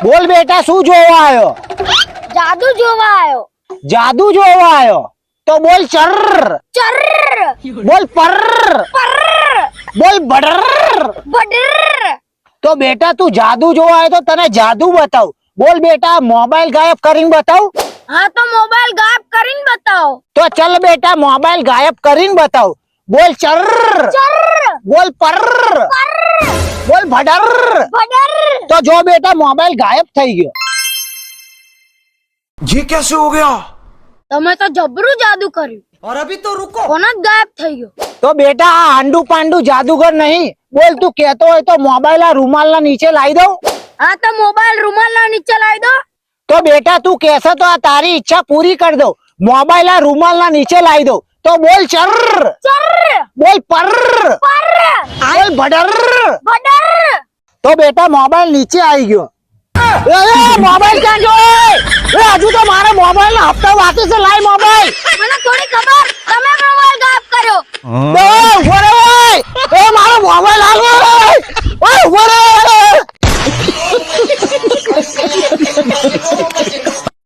બોલ બેટા શું જોવા આવ્યો? જાદુ જોવા આવ્યો. જાદુ જોવા આવ્યો તો બોલ ચર. ચર. બોલ પર. પર. બોલ બડર. બડર. તો બેટા તું જાદુ જોવા આવ્યો તો તને જાદુ બતાવ. બોલ બેટા મોબાઈલ ગાયબ કરીને બતાવ. હા તો મોબાઈલ ગાયબ કરીને બતાવો. તો ચલ બેટા મોબાઈલ ગાયબ કરીને બતાવ. બોલ ચર. ચર. બોલ પર. પર. બોલ ભડર. બડર. તો જો બેટા મોબાઈલ ગાયબ થઈ ગયો. ये कैसे हो गया? તમે તો જબરું જાદુ કર્યું. और अभी तो रुको। કોણ જ ગાયબ થઈ ગયો? તો બેટા આ આંડુ પાંડુ જાદુગર નહીં. બોલ તું કહેતો હોય તો મોબાઈલ આ રૂમાલ ના નીચે લાવી દઉં. હા તો મોબાઈલ રૂમાલ ના નીચે લાવી દો. તો બેટા તું કહેશે તો આ તારી ઈચ્છા પૂરી કરી દઉં. મોબાઈલ આ રૂમાલ ના નીચે લાવી દઉં. તો બોલ ચર. ચર. બોલ પર. પર. બોલ ભડર. બડર. તો બેટા મોબાઈલ નીચે આવી ગયો. મોબાઈલ ક્યાં ગયો? હજુ તો મારા મોબાઈલ ના હપ્તા બાકી છે. લાય મોબાઈલ. મને થોડી ખબર તમે